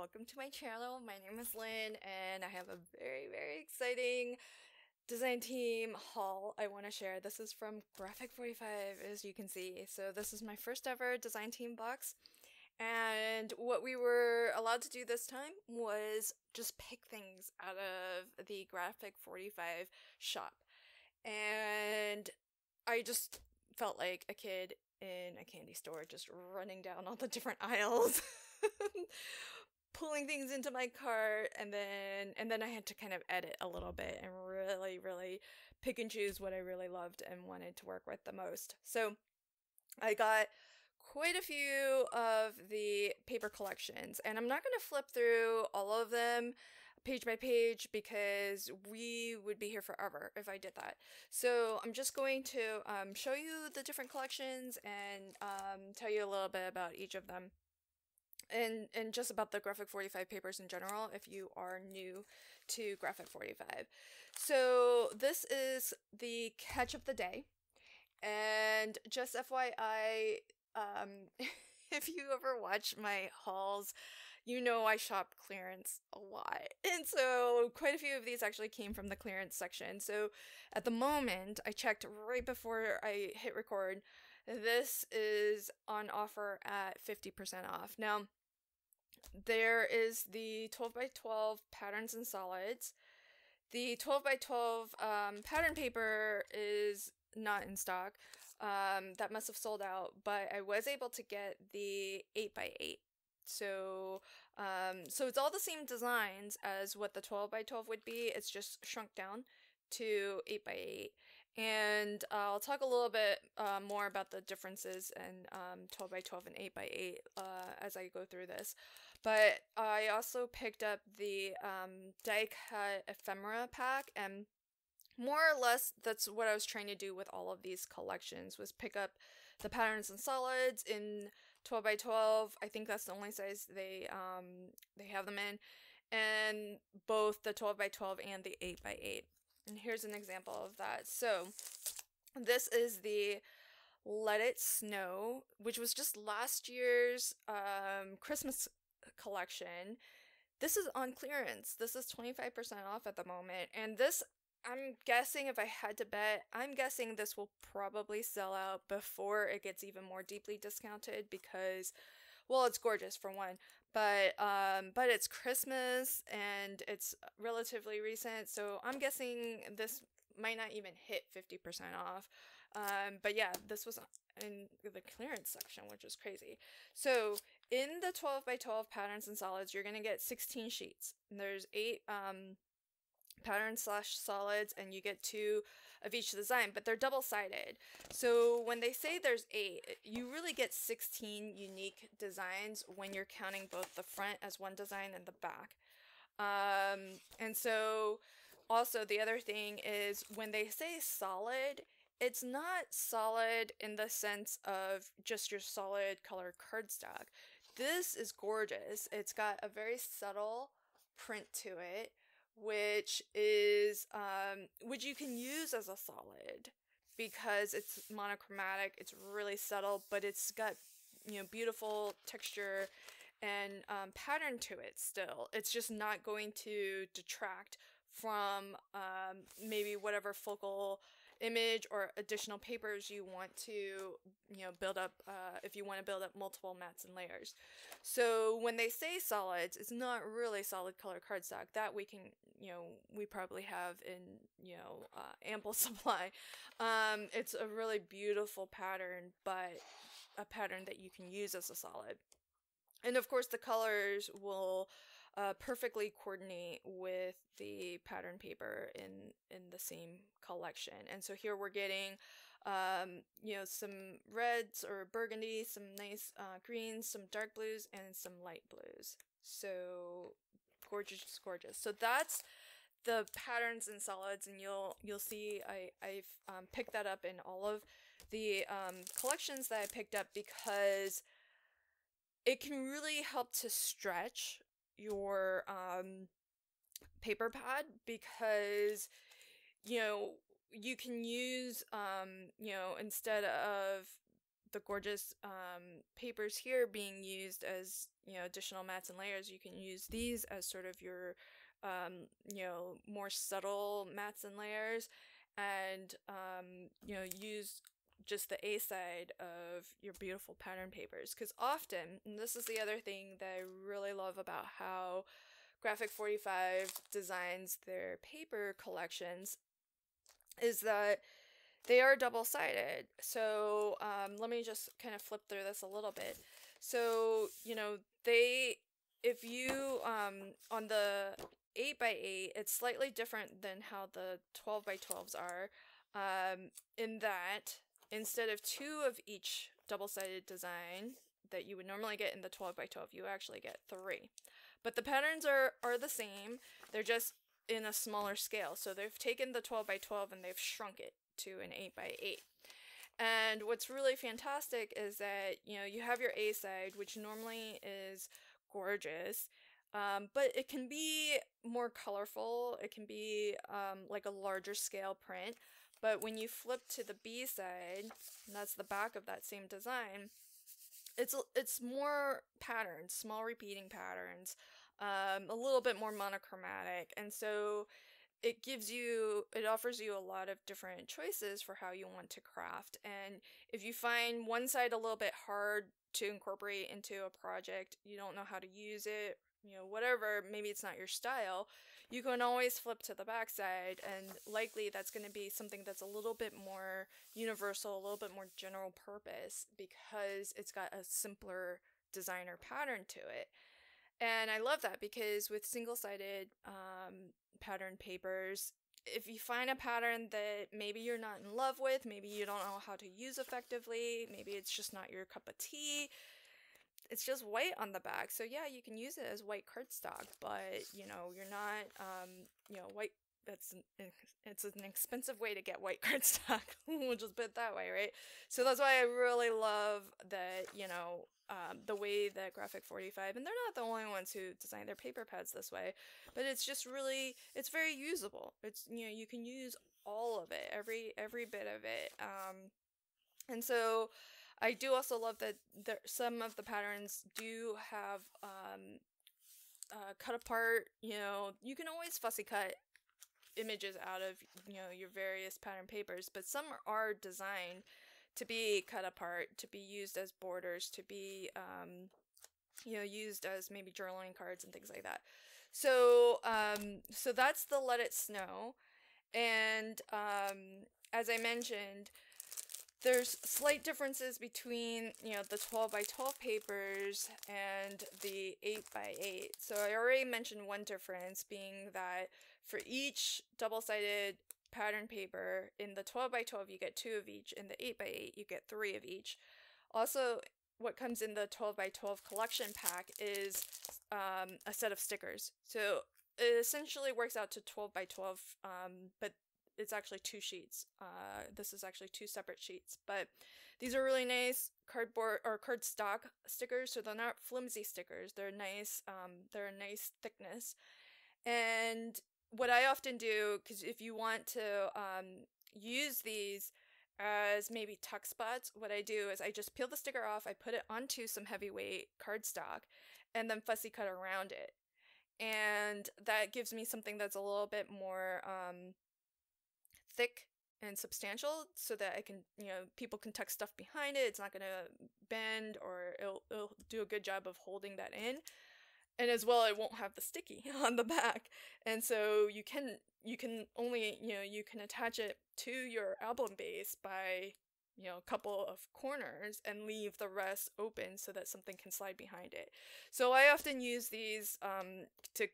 welcome to my channel. My name is Lynn and I have a very exciting design team haul I want to share. This is from Graphic 45, as you can see. So this is my first ever design team box, and what we were allowed to do this time was just pick things out of the Graphic 45 shop, and I just felt like a kid in a candy store, just running down all the different aisles, pulling things into my cart, and then I had to kind of edit a little bit and really pick and choose what I really loved and wanted to work with the most. So I got quite a few of the paper collections, and I'm not going to flip through all of them page by page because we would be here forever if I did that. So I'm just going to show you the different collections and tell you a little bit about each of them. And just about the Graphic 45 papers in general, if you are new to Graphic 45. So this is the catch of the day. And just FYI, if you ever watch my hauls, you know I shop clearance a lot. And so quite a few of these actually came from the clearance section. So at the moment, I checked right before I hit record, this is on offer at 50% off. Now, there is the 12 by 12 patterns and solids. The 12 by 12 pattern paper is not in stock. That must have sold out, but I was able to get the 8 by 8. So it's all the same designs as what the 12 by 12 would be. It's just shrunk down to 8 by 8. And I'll talk a little bit more about the differences in 12 by 12 and 8 by 8 as I go through this. But I also picked up the die cut ephemera pack, and more or less that's what I was trying to do with all of these collections, was pick up the patterns and solids in 12 by 12. I think that's the only size they have them in, and both the 12 by 12 and the 8 by 8. And here's an example of that. So this is the Let It Snow, which was just last year's Christmas collection. This is on clearance. This is 25% off at the moment. And this, I'm guessing, if I had to bet, I'm guessing this will probably sell out before it gets even more deeply discounted because, well, it's gorgeous for one, but it's Christmas and it's relatively recent, so I'm guessing this might not even hit 50% off. But yeah, this was in the clearance section, which is crazy. So in the 12 by 12 patterns and solids, you're gonna get 16 sheets. And there's 8 patterns / solids, and you get 2 of each design, but they're double-sided. So when they say there's 8, you really get 16 unique designs when you're counting both the front as one design and the back. And so also the other thing is when they say solid, it's not solid in the sense of just your solid color cardstock. This is gorgeous. It's got a very subtle print to it, which is which you can use as a solid because it's monochromatic. It's really subtle, but it's got, you know, beautiful texture and pattern to it still. It's just not going to detract from maybe whatever focal image or additional papers you want to, you know, build up if you want to build up multiple mats and layers. So when they say solids, it's not really solid color cardstock that we can, you know, we probably have in, you know, ample supply. It's a really beautiful pattern, but a pattern that you can use as a solid. And of course the colors will perfectly coordinate with the pattern paper in the same collection. And so here we're getting you know, some reds or burgundy, some nice greens, some dark blues, and some light blues. So gorgeous. So that's the patterns and solids, and you'll see I've picked that up in all of the collections that I picked up because it can really help to stretch your paper pad, because, you know, you can use you know, instead of the gorgeous papers here being used as, additional mats and layers, you can use these as sort of your, more subtle mats and layers, and, use just the A side of your beautiful pattern papers. Because often, and this is the other thing that I really love about how Graphic 45 designs their paper collections, is that they are double-sided. So let me just kind of flip through this a little bit. So, if you, on the 8x8, it's slightly different than how the 12x12s are, in that instead of 2 of each double-sided design that you would normally get in the 12x12, you actually get 3. But the patterns are the same, they're just in a smaller scale. So they've taken the 12x12 and they've shrunk it to an 8x8. And what's really fantastic is that, you have your A side, which normally is gorgeous, but it can be more colorful. It can be like a larger scale print. But when you flip to the B side, and that's the back of that same design, it's more patterns, small repeating patterns, a little bit more monochromatic, and so it offers you a lot of different choices for how you want to craft. And if you find one side a little bit hard to incorporate into a project, you don't know how to use it, whatever, maybe it's not your style, you can always flip to the back side, and likely that's going to be something that's a little bit more universal, a little bit more general purpose, because it's got a simpler designer pattern to it. And I love that, because with single-sided pattern papers, if you find a pattern that maybe you're not in love with, maybe you don't know how to use effectively, maybe it's just not your cup of tea, it's just white on the back. So yeah, you can use it as white cardstock, but you're not, white, it's an expensive way to get white cardstock. We'll just put it that way, right? So that's why I really love that, the way that Graphic 45, and they're not the only ones who design their paper pads this way, but it's just really, it's very usable. It's, you can use all of it, every bit of it. And so I do also love that some of the patterns do have cut apart, you can always fussy cut images out of, your various pattern papers, but some are designed to be cut apart, to be used as borders, to be, used as maybe journaling cards and things like that. So, so that's the Let It Snow. And, as I mentioned, there's slight differences between, the 12x12 papers and the 8x8. So I already mentioned one difference being that for each double-sided pattern paper, in the 12x12 you get 2 of each, in the 8x8 you get 3 of each. Also, what comes in the 12x12 collection pack is a set of stickers. So it essentially works out to 12x12, but it's actually 2 sheets. This is actually 2 separate sheets, but these are really nice cardboard or cardstock stickers. So they're not flimsy stickers. They're nice. They're a nice thickness. And what I often do, because if you want to use these as maybe tuck spots, what I do is I just peel the sticker off, I put it onto some heavyweight cardstock, and then fussy cut around it. And that gives me something that's a little bit more thick and substantial, so that I can, people can tuck stuff behind it. It's not going to bend, or it'll do a good job of holding that in. And as well, it won't have the sticky on the back. And so you can only, you can attach it to your album base by, a couple of corners, and leave the rest open so that something can slide behind it. So I often use these to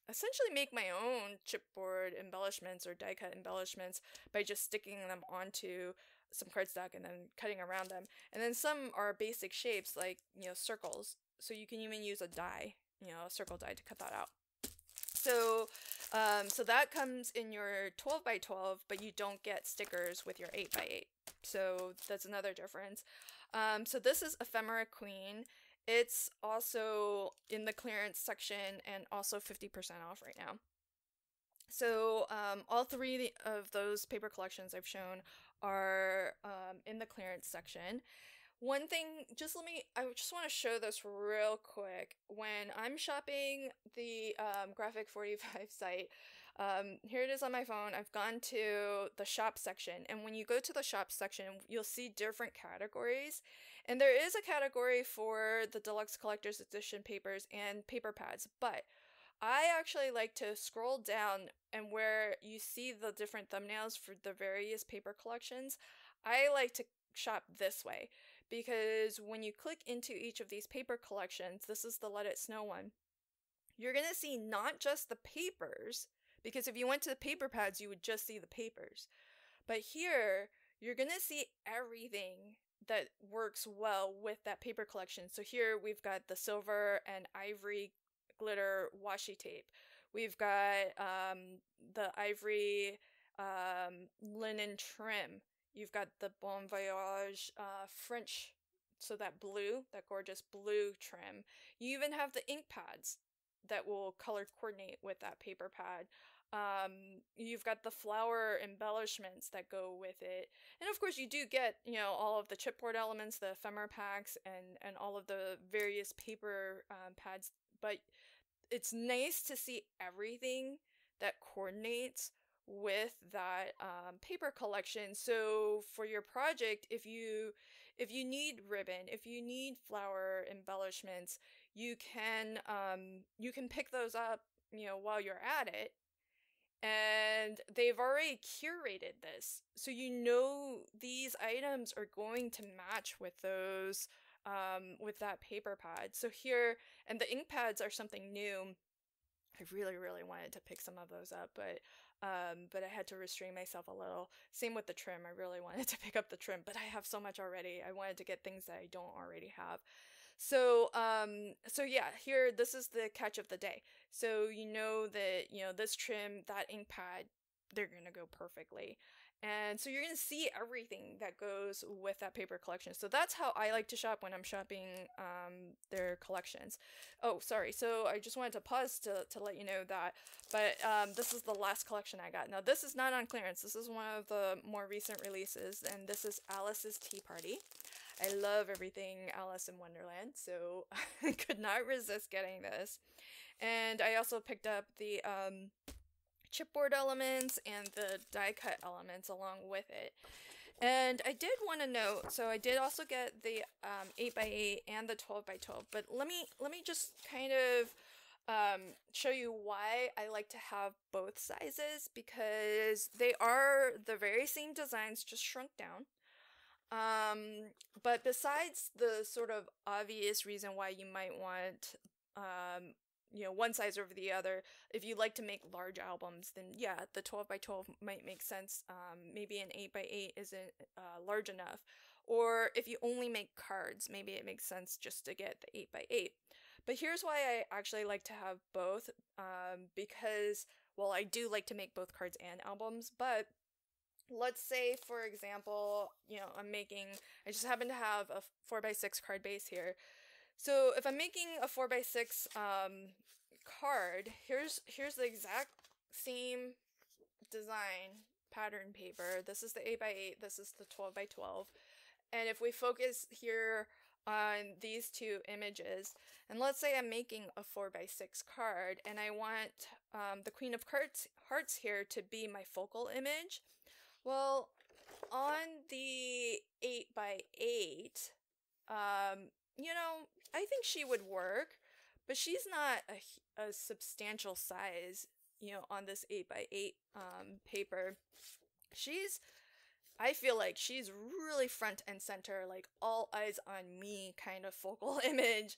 essentially make my own chipboard embellishments or die cut embellishments by just sticking them onto some cardstock and then cutting around them. And then some are basic shapes, like, circles. So you can even use a die, a circle die, to cut that out. So, so that comes in your 12x12, but you don't get stickers with your 8x8. So that's another difference. So this is Ephemera Queen. It's also in the clearance section and also 50% off right now. So all 3 of those paper collections I've shown are in the clearance section. One thing, I just want to show this real quick. When I'm shopping the Graphic 45 site, here it is on my phone. I've gone to the shop section, and when you go to the shop section, you'll see different categories. And there is a category for the Deluxe Collector's Edition papers and paper pads, but I actually like to scroll down, and where you see the different thumbnails for the various paper collections, I like to shop this way because when you click into each of these paper collections, this is the Let It Snow one, you're going to see not just the papers, because if you went to the paper pads, you would just see the papers. But here, you're going to see everything that works well with that paper collection. So here we've got the silver and ivory glitter washi tape. We've got the ivory linen trim. You've got the Bon Voyage French, so that gorgeous blue trim. You even have the ink pads that will color coordinate with that paper pad. You've got the flower embellishments that go with it. And of course you do get, all of the chipboard elements, the ephemera packs, and all of the various paper pads. But it's nice to see everything that coordinates with that paper collection. So for your project, if you need ribbon, if you need flower embellishments, you can pick those up, while you're at it. And they've already curated this, so these items are going to match with those with that paper pad. So here, and the ink pads are something new. I really, really wanted to pick some of those up, but I had to restrain myself a little. Same with the trim. I really wanted to pick up the trim, but I have so much already. I wanted to get things that I don't already have. So yeah, here, this is the catch of the day. So that, this trim, that ink pad, they're gonna go perfectly. And so you're gonna see everything that goes with that paper collection. So that's how I like to shop when I'm shopping their collections. Oh, sorry. So I just wanted to pause to let you know that. But this is the last collection I got. Now, this is not on clearance. This is one of the more recent releases, and this is Alice's Tea Party. I love everything Alice in Wonderland, so I could not resist getting this. And I also picked up the chipboard elements and the die cut elements along with it. And I did want to note, so I did also get the 8x8 and the 12x12, but let me just kind of show you why I like to have both sizes, because they are the very same designs, just shrunk down. But besides the sort of obvious reason why you might want, one size over the other, if you like to make large albums, then yeah, the 12x12 might make sense. Maybe an 8x8 isn't large enough. Or if you only make cards, maybe it makes sense just to get the 8x8. But here's why I actually like to have both, because, well, I do like to make both cards and albums, but let's say, for example, I just happen to have a 4x6 card base here. So if I'm making a 4x6 card, here's the exact same design pattern paper. This is the 8x8, this is the 12x12. And if we focus here on these two images, and let's say I'm making a 4x6 card, and I want the Queen of Hearts here to be my focal image. Well, on the 8x8, I think she would work, but she's not a substantial size, on this 8x8 paper. I feel like she's really front and center, like all eyes on me kind of focal image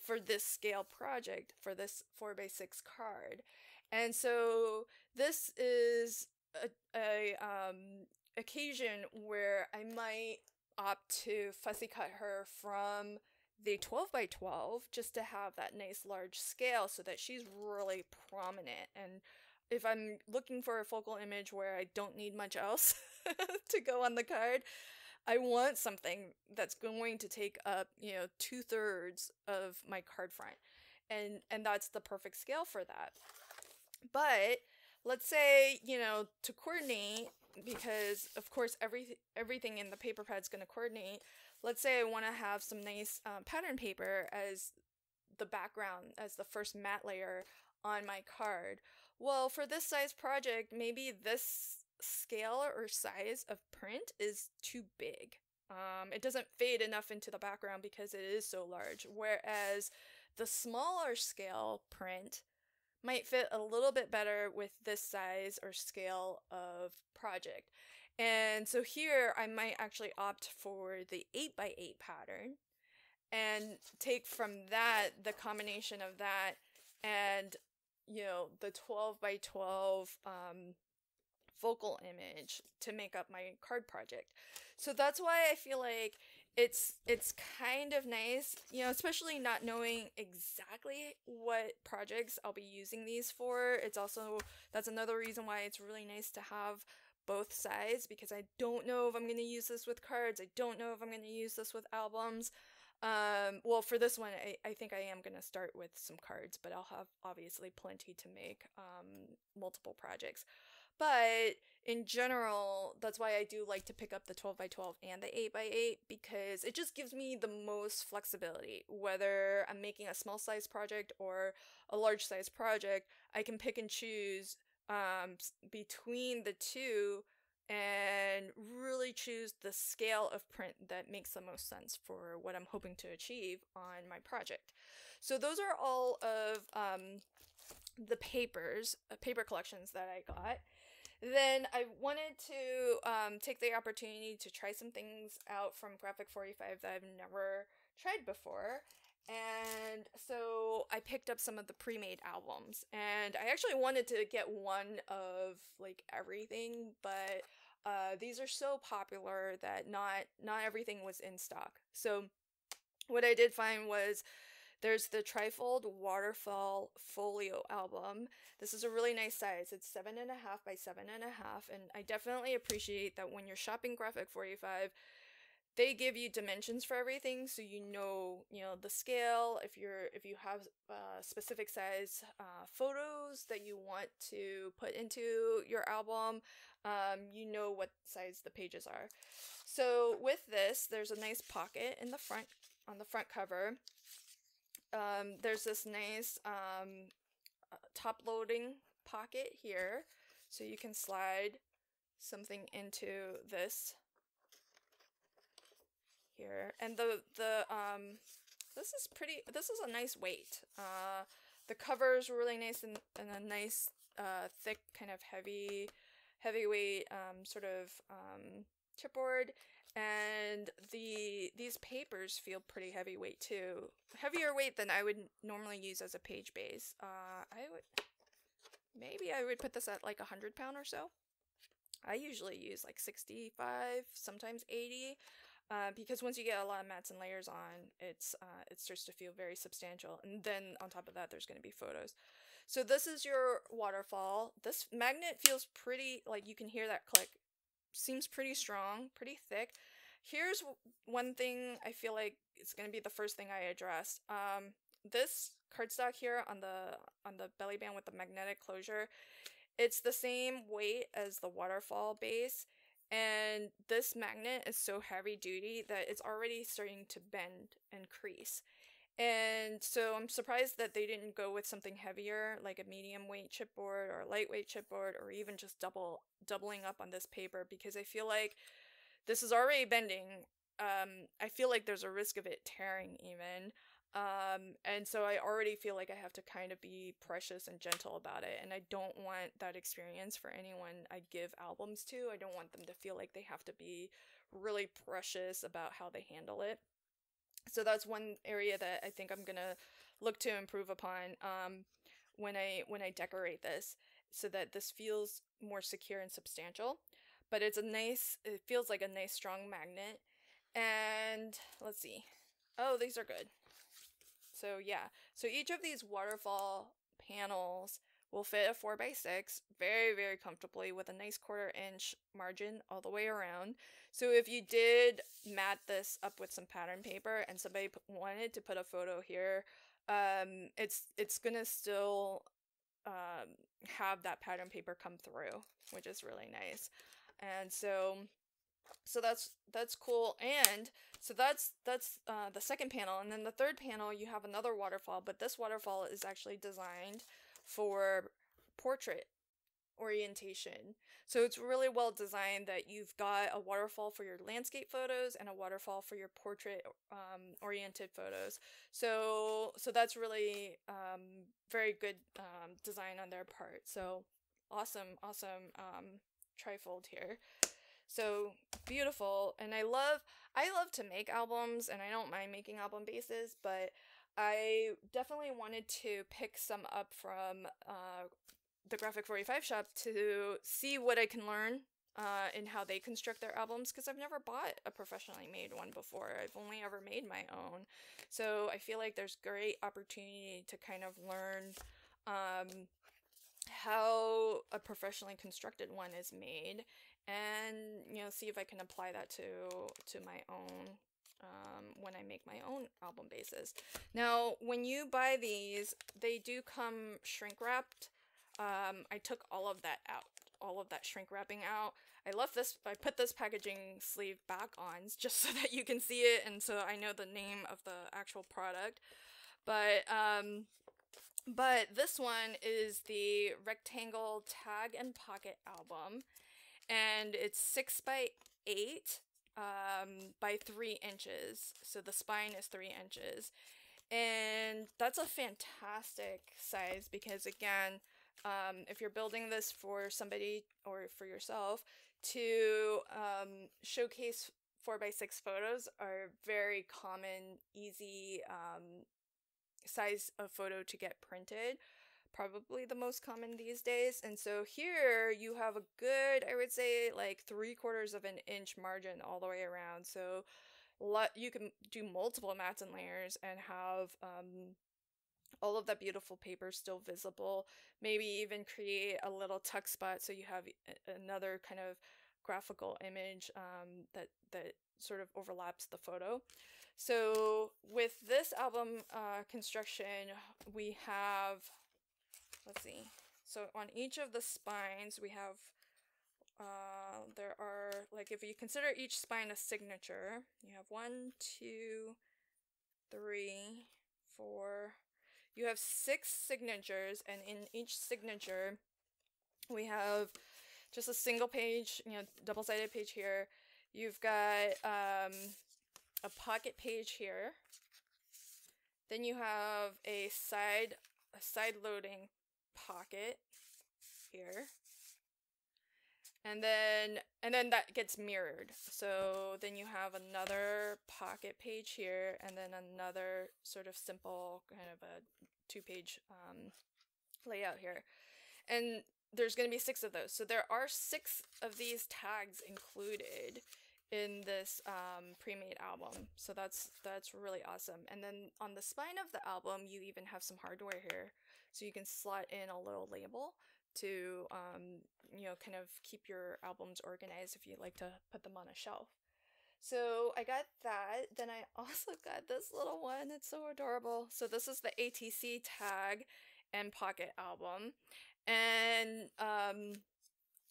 for this scale project, for this 4x6 card. And so this is a occasion where I might opt to fussy cut her from the 12x12 just to have that nice large scale so that she's really prominent. And if I'm looking for a focal image where I don't need much else to go on the card, I want something that's going to take up, 2/3 of my card front. And that's the perfect scale for that. But let's say, to coordinate, because of course everything in the paper pad's going to coordinate. Let's say I want to have some nice pattern paper as the background, as the first matte layer on my card. Well, for this size project, maybe this scale or size of print is too big. It doesn't fade enough into the background because it is so large. Whereas the smaller scale print might fit a little bit better with this size or scale of project. And so here I might actually opt for the 8x8 pattern and take from that the combination of that and the 12x12 focal image to make up my card project. So that's why I feel like it's kind of nice, especially not knowing exactly what projects I'll be using these for. It's also, that's another reason why it's really nice to have both sides, because I don't know if I'm going to use this with cards. I don't know if I'm going to use this with albums. Well, for this one, I think I am going to start with some cards, but I'll have obviously plenty to make multiple projects. But in general, that's why I do like to pick up the 12x12 and the 8x8, because it just gives me the most flexibility. Whether I'm making a small size project or a large size project, I can pick and choose between the two and really choose the scale of print that makes the most sense for what I'm hoping to achieve on my project. So those are all of the paper collections that I got. Then I wanted to take the opportunity to try some things out from Graphic 45 that I've never tried before. And so I picked up some of the pre-made albums, and I actually wanted to get one of like everything, but these are so popular that not everything was in stock. So what I did find was there's the Trifold Waterfall Folio album. This is a really nice size. It's 7.5 by 7.5, and I definitely appreciate that when you're shopping Graphic 45, they give you dimensions for everything, so you know the scale. If you have specific size photos that you want to put into your album, you know what size the pages are. So with this, there's a nice pocket in the front, on the front cover. There's this nice top loading pocket here, so you can slide something into this here. And this is a nice weight. The cover is really nice and a nice thick, kind of heavyweight sort of chipboard. And these papers feel pretty heavyweight too. Heavier weight than I would normally use as a page base. Maybe I would put this at like 100 pound or so. I usually use like 65, sometimes 80. Because once you get a lot of mats and layers on, it starts to feel very substantial. And then on top of that, there's going to be photos. So this is your waterfall. This magnet feels pretty, like you can hear that click. Seems pretty strong, pretty thick. Here's one thing I feel like it's going to be the first thing I address. This cardstock here on the belly band with the magnetic closure, it's the same weight as the waterfall base. And this magnet is so heavy duty that it's already starting to bend and crease. And so I'm surprised that they didn't go with something heavier, like a medium weight chipboard or a lightweight chipboard, or even just doubling up on this paper, because I feel like this is already bending. I feel like there's a risk of it tearing even. And so I already feel like I have to kind of be precious and gentle about it. And I don't want that experience for anyone I give albums to. I don't want them to feel like they have to be really precious about how they handle it. So that's one area that I think I'm gonna look to improve upon when I decorate this, so that this feels more secure and substantial. But it feels like a nice strong magnet. And let's see. Oh, these are good. So yeah, so each of these waterfall panels will fit a 4x6 very, very comfortably with a nice 1/4 inch margin all the way around. So if you did mat this up with some pattern paper and somebody wanted to put a photo here, it's gonna still have that pattern paper come through, which is really nice. And so that's cool. And so that's the second panel, and then the third panel you have another waterfall, but this waterfall is actually designed for portrait orientation. So it's really well designed that you've got a waterfall for your landscape photos and a waterfall for your portrait oriented photos. So that's really very good design on their part. So awesome trifold here. So beautiful. And I love to make albums, and I don't mind making album bases, but I definitely wanted to pick some up from the Graphic 45 shop to see what I can learn in how they construct their albums, because I've never bought a professionally made one before. I've only ever made my own. So I feel like there's great opportunity to kind of learn how a professionally constructed one is made, and see if I can apply that to my own when I make my own album bases. Now, when you buy these, they do come shrink wrapped. I took all of that out, all of that shrink wrapping out. I left this, I put this packaging sleeve back on just so that you can see it, and so I know the name of the actual product. But this one is the rectangle tag and pocket album, and it's 6 by 8 by 3 inches. So the spine is 3 inches, and that's a fantastic size because, again, if you're building this for somebody or for yourself to showcase 4x6 photos are very common, easy size of photo to get printed, probably the most common these days. And so here you have a good, I would say, like 3/4 of an inch margin all the way around. So you can do multiple mats and layers and have all of that beautiful paper still visible. Maybe even create a little tuck spot so you have another kind of graphical image that sort of overlaps the photo. So with this album construction, we have, let's see, so on each of the spines we have there are, like, if you consider each spine a signature, you have 1, 2, 3, 4, you have 6 signatures, and in each signature we have just a single page, double-sided page here. You've got a pocket page here. Then you have a side loading pocket here. And then that gets mirrored. So then you have another pocket page here, and then another sort of simple kind of a 2-page layout here. And there's going to be 6 of those. So there are 6 of these tags included in this pre-made album. So that's really awesome. And then on the spine of the album, you even have some hardware here. So you can slot in a little label to kind of keep your albums organized if you'd like to put them on a shelf. So I got that. Then I also got this little one. It's so adorable. So this is the ATC tag and pocket album, and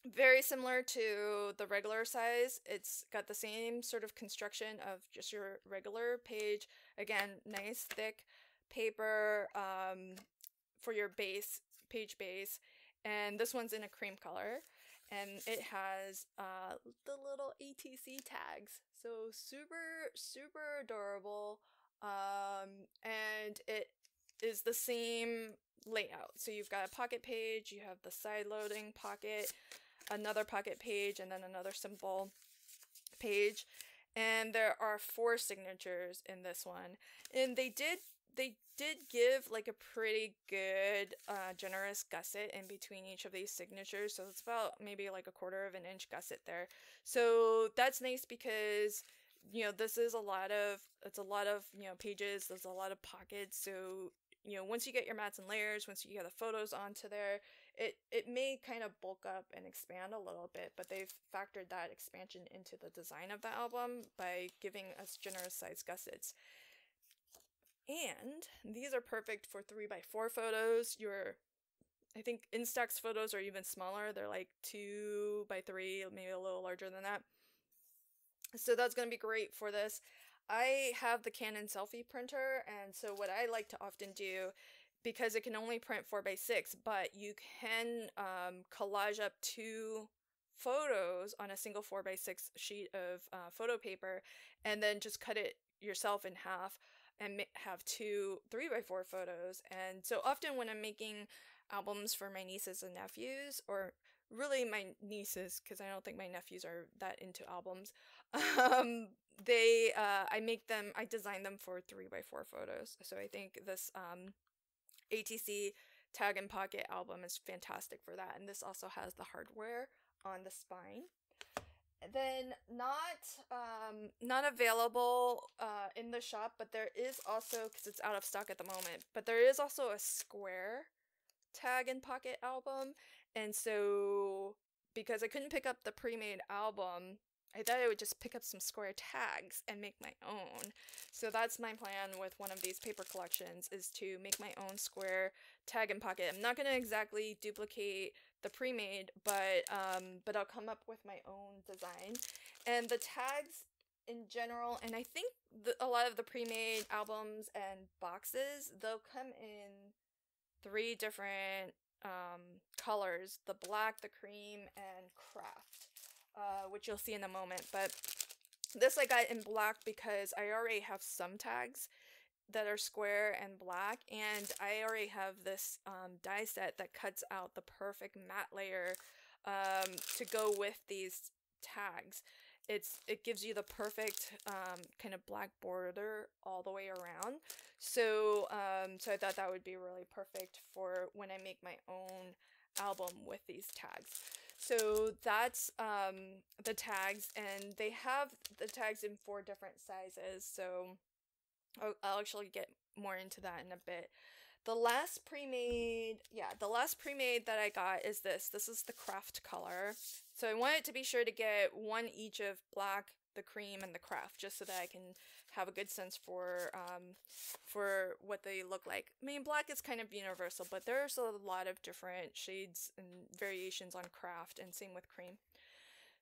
very similar to the regular size. It's got the same sort of construction of just your regular page. Again, nice thick paper for your page base. And this one's in a cream color, and it has the little ATC tags. So super adorable. And it is the same layout. So you've got a pocket page, you have the side loading pocket, another pocket page, and then another simple page. And there are 4 signatures in this one. And they did give like a pretty good generous gusset in between each of these signatures. So it's about maybe like 1/4 of an inch gusset there. So that's nice because this is a lot of pages. There's a lot of pockets. So once you get your mats and layers, once you get the photos onto there, it may kind of bulk up and expand a little bit, but they've factored that expansion into the design of the album by giving us generous size gussets. And these are perfect for 3x4 photos. I think Instax photos are even smaller. They're like 2 by 3, maybe a little larger than that. So that's going to be great for this. I have the Canon selfie printer, and so what I like to often do, because it can only print 4 by 6, but you can collage up 2 photos on a single 4 by 6 sheet of photo paper, and then just cut it yourself in half and have 2 3 by 4 photos. And so often when I'm making albums for my nieces and nephews, or really my nieces, because I don't think my nephews are that into albums, um, I design them for 3 by 4 photos. So I think this ATC Tag and Pocket album is fantastic for that. And this also has the hardware on the spine. Then not available in the shop, but there is also, because it's out of stock at the moment, but there is also a square Tag and Pocket album. And so because I couldn't pick up the pre-made album, I thought I would just pick up some square tags and make my own. So that's my plan with one of these paper collections, is to make my own square Tag and Pocket. I'm not going to exactly duplicate the pre-made, but I'll come up with my own design. And the tags in general, and I think a lot of the pre-made albums and boxes, they'll come in 3 different colors: the black, the cream, and craft, which you'll see in a moment. But this I got in black because I already have some tags that are square and black, and I already have this die set that cuts out the perfect matte layer to go with these tags. It gives you the perfect kind of black border all the way around. So so I thought that would be really perfect for when I make my own album with these tags. So that's the tags, and they have the tags in 4 different sizes. So I'll actually get more into that in a bit. The last pre-made that I got is this. This is the craft color. So I wanted to be sure to get one each of black, the cream, and the craft, just so that I can have a good sense for what they look like. I mean, black is kind of universal, but there's a lot of different shades and variations on craft, and same with cream.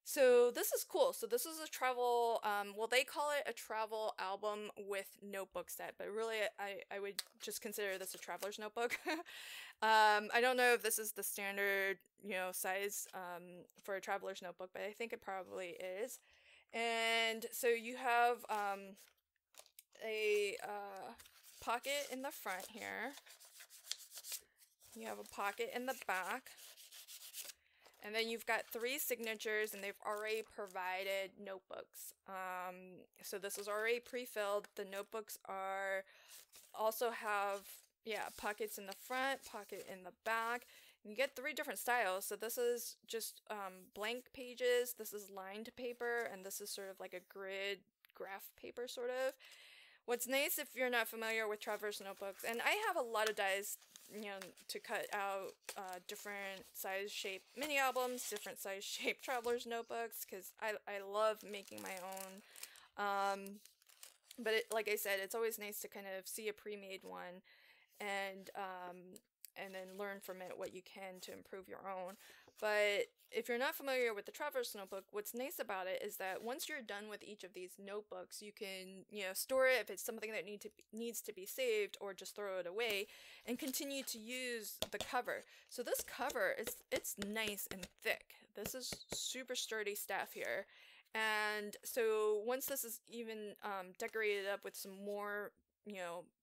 So this is cool. So this is a travel, well, they call it a travel album with notebook set, but really I would just consider this a traveler's notebook. I don't know if this is the standard, size for a traveler's notebook, but I think it probably is. And so you have a pocket in the front here. You have a pocket in the back. And then you've got 3 signatures, and they've already provided notebooks. So this is already pre-filled. The notebooks also have, pockets in the front, pocket in the back. And you get 3 different styles. So this is just blank pages, this is lined paper, and this is sort of like a grid graph paper sort of. What's nice, if you're not familiar with traveler's notebooks, and I have a lot of dies, to cut out different size shape mini albums, different size shape traveler's notebooks, because I love making my own. But like I said, it's always nice to kind of see a pre-made one and then learn from it what you can to improve your own. But if you're not familiar with the traveler's notebook, what's nice about it is that once you're done with each of these notebooks, you can, store it if it's something that needs to be saved, or just throw it away and continue to use the cover. So this cover it's nice and thick. This is super sturdy stuff here. And so once this is even decorated up with some more,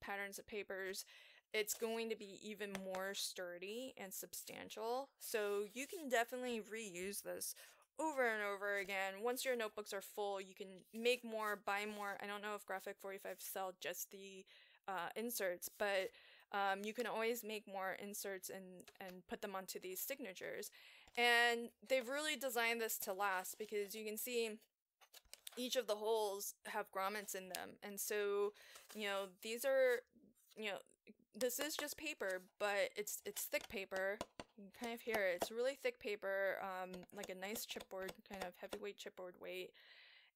patterns of papers, it's going to be even more sturdy and substantial. So you can definitely reuse this over and over again. Once your notebooks are full, you can make more, buy more. I don't know if Graphic 45 sell just the inserts, but you can always make more inserts and put them onto these signatures. And they've really designed this to last, because you can see each of the holes have grommets in them. And so, these are, this is just paper, but it's thick paper. You can kind of hear it. It's really thick paper, like a nice chipboard, kind of heavyweight chipboard weight,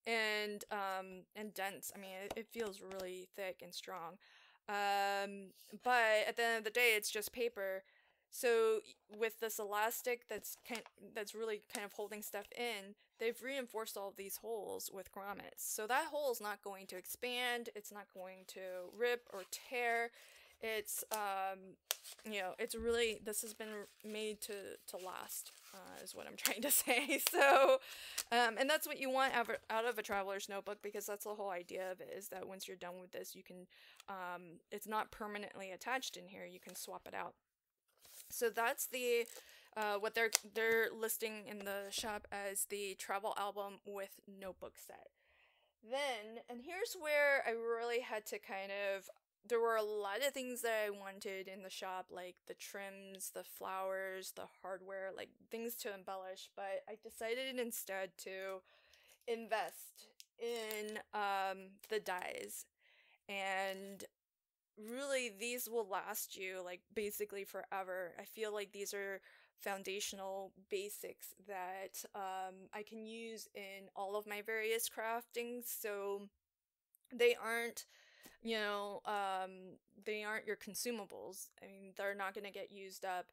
and dense. I mean, it feels really thick and strong. But at the end of the day, it's just paper. So with this elastic that's really kind of holding stuff in, they've reinforced all of these holes with grommets. So that hole is not going to expand, it's not going to rip or tear. It's it's really, this has been made to last, is what I'm trying to say. So and that's what you want out of a traveler's notebook, because that's the whole idea of it, is that once you're done with this, you can it's not permanently attached in here, you can swap it out. So that's the what they're listing in the shop as the travel album with notebook set. Then, and here's where I really had to kind of, there were a lot of things that I wanted in the shop, like the trims, the flowers, the hardware, like things to embellish, but I decided instead to invest in the dies. And really, these will last you like basically forever. I feel like these are foundational basics that I can use in all of my various craftings. So they aren't, you know, they aren't your consumables. I mean, they're not going to get used up.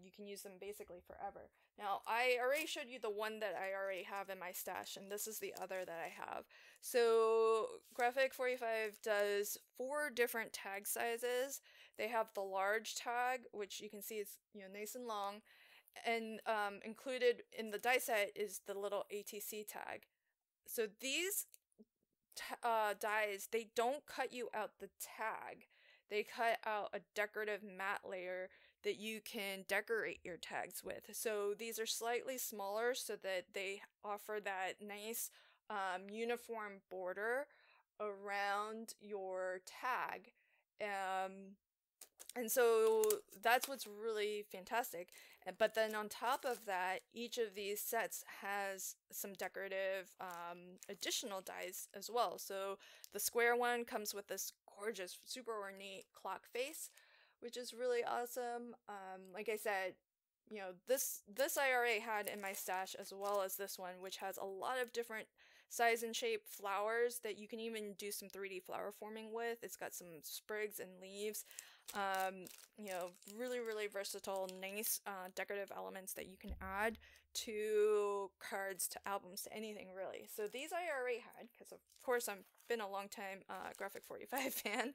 You can use them basically forever. Now, I already showed you the one that I already have in my stash, and this is the other that I have. So, Graphic 45 does 4 different tag sizes. They have the large tag, which you can see is, nice and long, and included in the die set is the little ATC tag. So these dies, they don't cut you out the tag. They cut out a decorative matte layer that you can decorate your tags with. So these are slightly smaller so that they offer that nice uniform border around your tag. And so that's what's really fantastic. But then on top of that, each of these sets has some decorative additional dies as well. So the square one comes with this gorgeous, super ornate clock face, which is really awesome. Like I said, this I already had in my stash, as well as this one, which has a lot of different size and shape flowers that you can even do some 3D flower forming with. It's got some sprigs and leaves. Really, really versatile, nice decorative elements that you can add to cards, to albums, to anything really. So these I already had, because of course I've been a long time Graphic 45 fan.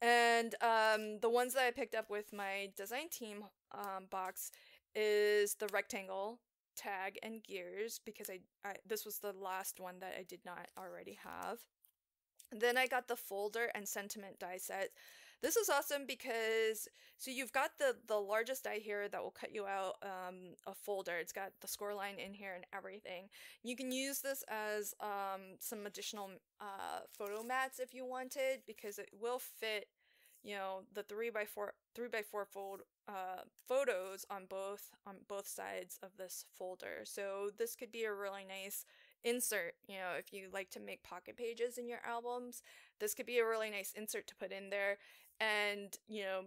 And the ones that I picked up with my design team box is the rectangle tag and gears, because I this was the last one that I did not already have. And then I got the folder and sentiment die set. This is awesome because, so you've got the largest die here that will cut you out a folder. It's got the score line in here and everything. You can use this as some additional photo mats if you wanted, because it will fit, the 3x4 fold photos on both sides of this folder. So this could be a really nice insert, if you like to make pocket pages in your albums. This could be a really nice insert to put in there. And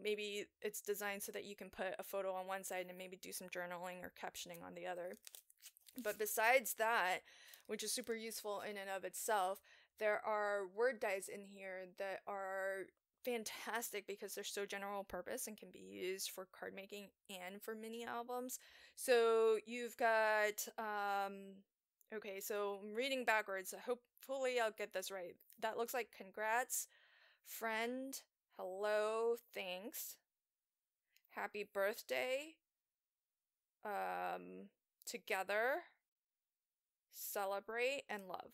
maybe it's designed so that you can put a photo on one side and maybe do some journaling or captioning on the other. But besides that, which is super useful in and of itself, there are word dies in here that are fantastic because they're so general purpose and can be used for card making and for mini albums. So you've got okay, so I'm reading backwards. Hopefully I'll get this right. That looks like congrats, friend, hello, thanks, happy birthday, together, celebrate, and love.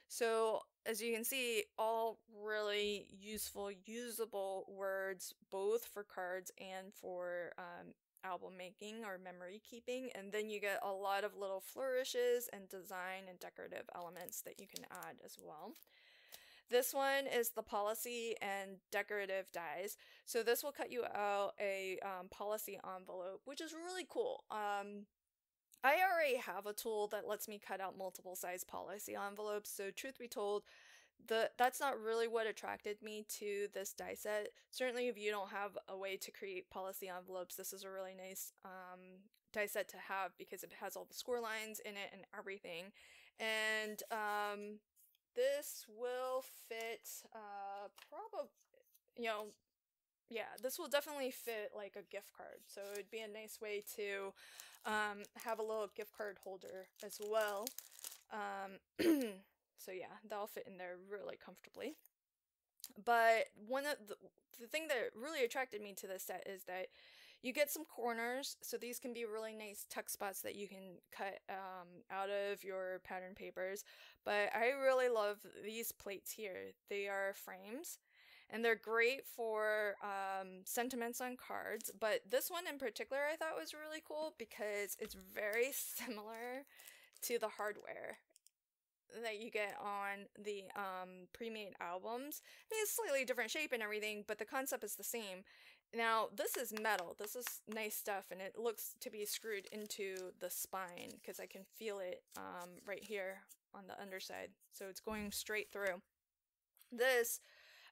So as you can see, all really useful, usable words, both for cards and for album making or memory keeping. And then you get a lot of little flourishes and design and decorative elements that you can add as well. This one is the policy and decorative dies. So this will cut you out a policy envelope, which is really cool. I already have a tool that lets me cut out multiple size policy envelopes, so truth be told, that's not really what attracted me to this die set. Certainly if you don't have a way to create policy envelopes, this is a really nice die set to have, because it has all the score lines in it and everything. And this will fit probably, this will definitely fit like a gift card. So it'd be a nice way to have a little gift card holder as well. Um, so yeah, that'll fit in there really comfortably. But one of the thing that really attracted me to this set is that you get some corners, so these can be really nice tuck spots that you can cut out of your pattern papers. But I really love these plates here. They are frames, and they're great for sentiments on cards. But this one in particular I thought was really cool because it's very similar to the hardware that you get on the pre-made albums. I mean, it's slightly different shape and everything, but the concept is the same. Now, this is metal. This is nice stuff, and it looks to be screwed into the spine because I can feel it right here on the underside. So it's going straight through. This,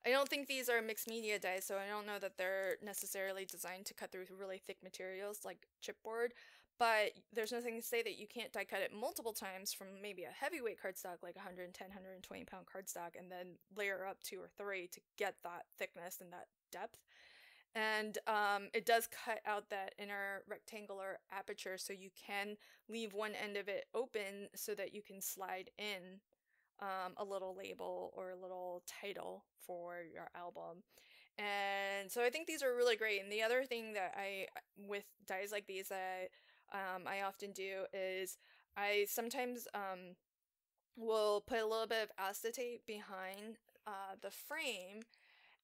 I don't think these are mixed media dies, so I don't know that they're necessarily designed to cut through really thick materials like chipboard, but there's nothing to say that you can't die cut it multiple times from maybe a heavyweight cardstock like 110, 120 pound cardstock, and then layer up 2 or 3 to get that thickness and that depth. And it does cut out that inner rectangular aperture, so you can leave one end of it open so that you can slide in a little label or a little title for your album. And so I think these are really great. And the other thing that with dies like these that I often do is I sometimes will put a little bit of acetate behind the frame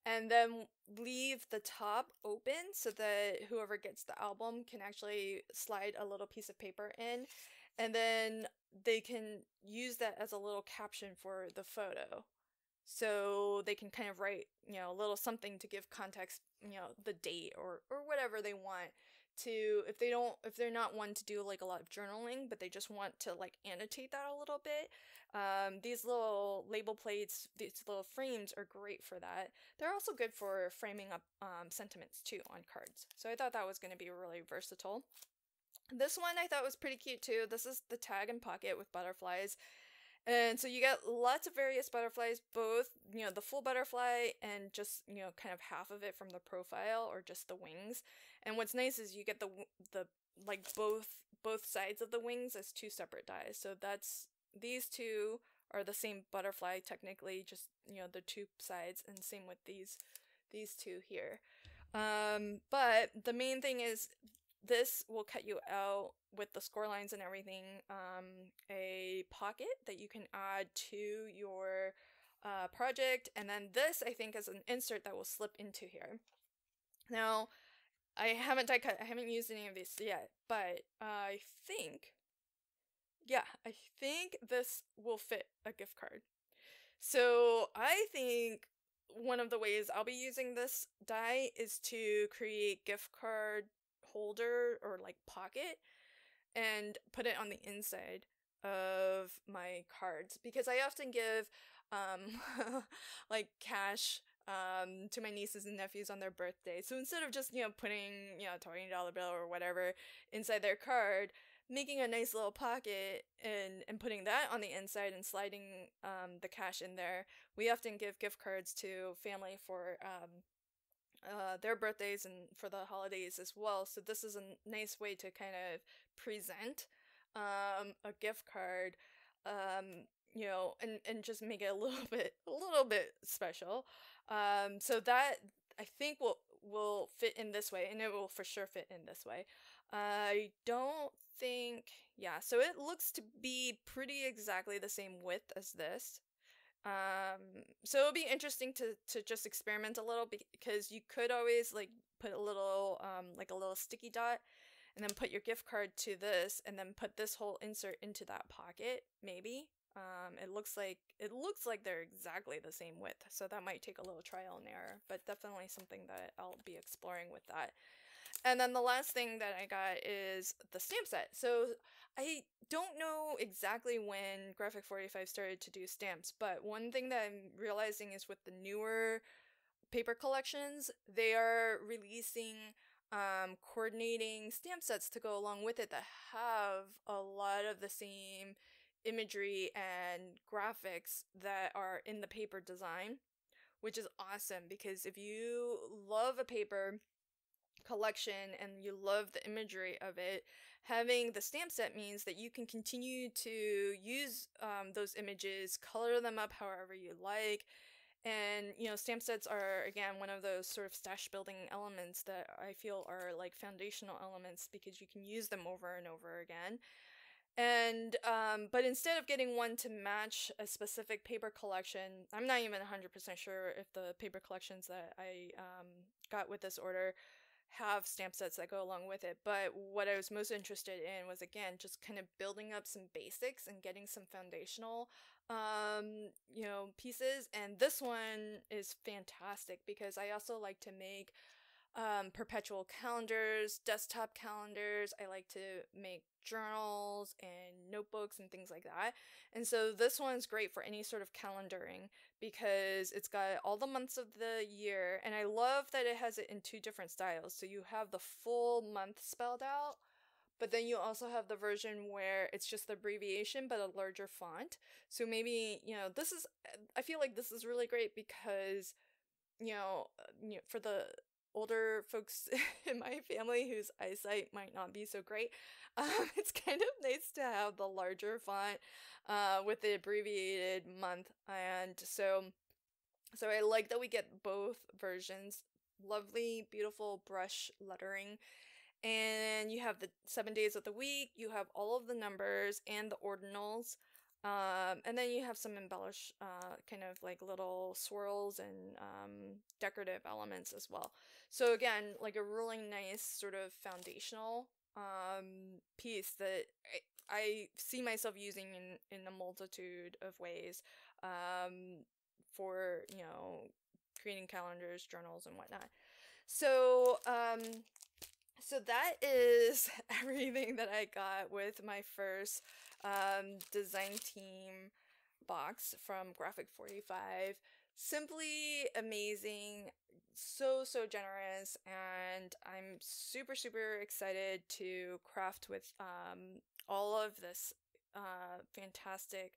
and then leave the top open so that whoever gets the album can actually slide a little piece of paper in, and then they can use that as a little caption for the photo. So they can kind of write, a little something to give context, the date or whatever they want to, if they're not one to do like a lot of journaling, but they just want to like annotate that a little bit. These little label plates, these little frames are great for that. They're also good for framing up sentiments too on cards. So I thought that was going to be really versatile. This one I thought was pretty cute too. This is the tag and pocket with butterflies. And so you get lots of various butterflies, both, the full butterfly and just, kind of half of it from the profile or just the wings. And what's nice is you get the like both sides of the wings as 2 separate dies. So these 2 are the same butterfly technically, just, the 2 sides, and same with these 2 here. But the main thing is this will cut you out with the score lines and everything, a pocket that you can add to your project, and then this I think is an insert that will slip into here. Now, I haven't die cut, I haven't used any of these yet, but I think this will fit a gift card. So I think one of the ways I'll be using this die is to create gift card holder or like pocket and put it on the inside of my cards, because I often give like cash to my nieces and nephews on their birthday. So instead of just putting $20 bill or whatever inside their card, making a nice little pocket and putting that on the inside and sliding the cash in there, we often give gift cards to family for their birthdays and for the holidays as well. So this is a nice way to kind of present a gift card, and just make it a little bit special. So that I think will fit in this way, and it will for sure fit in this way. I don't think, so it looks to be pretty exactly the same width as this. So it'll be interesting to just experiment a little, because you could always like put a little like a little sticky dot and then put your gift card to this and then put this whole insert into that pocket, maybe. It looks like they're exactly the same width, so that might take a little trial and error, but definitely something that I'll be exploring with that. And then the last thing that I got is the stamp set. So I don't know exactly when Graphic 45 started to do stamps, but one thing that I'm realizing is with the newer paper collections, they are releasing coordinating stamp sets to go along with it that have a lot of the same imagery and graphics that are in the paper design, which is awesome because if you love a paper collection and you love the imagery of it, having the stamp set means that you can continue to use those images, color them up however you like. And, stamp sets are, again, one of those sort of stash building elements that I feel are like foundational elements because you can use them over and over again. And, but instead of getting one to match a specific paper collection, I'm not even 100% sure if the paper collections that I got with this order have stamp sets that go along with it. But what I was most interested in was, again, just kind of building up some basics and getting some foundational pieces. And this one is fantastic because I also like to make perpetual calendars, desktop calendars. I like to make journals and notebooks and things like that. And so this one's great for any sort of calendaring because it's got all the months of the year. And I love that it has it in two different styles. So you have the full month spelled out, but then you also have the version where it's just the abbreviation but a larger font. So maybe, I feel like this is really great because, for the older folks in my family whose eyesight might not be so great, it's kind of nice to have the larger font with the abbreviated month. And so I like that we get both versions. Lovely, beautiful brush lettering. And you have the 7 days of the week, you have all of the numbers and the ordinals. And then you have some embellish, kind of like little swirls and decorative elements as well. So again, like a really nice sort of foundational piece that I see myself using in a multitude of ways for, creating calendars, journals, and whatnot. So, so that is everything that I got with my first design team box from Graphic 45. Simply amazing, so generous, and I'm super excited to craft with all of this fantastic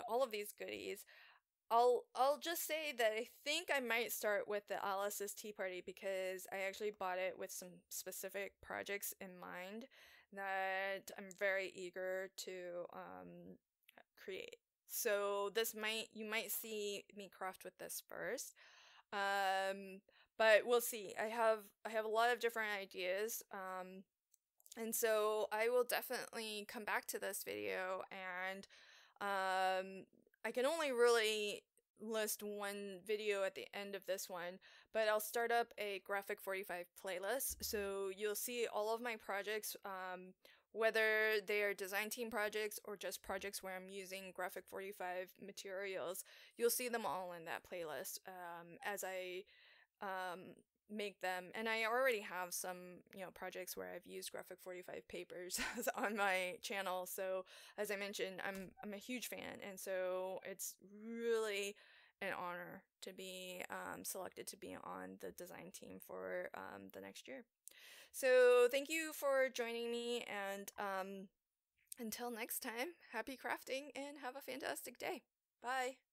all of these goodies. I'll just say that I think I might start with the Alice's Tea Party because I actually bought it with some specific projects in mind that I'm very eager to create. So you might see me craft with this first. But we'll see. I have a lot of different ideas. And so I will definitely come back to this video, and I can only really list one video at the end of this one, but I'll start up a Graphic 45 playlist, so you'll see all of my projects, whether they are design team projects or just projects where I'm using Graphic 45 materials. You'll see them all in that playlist as I make them. And I already have some projects where I've used Graphic 45 papers on my channel, so as I mentioned, I'm a huge fan, and so it's really an honor to be selected to be on the design team for the next year. So thank you for joining me, and until next time, happy crafting and have a fantastic day. Bye.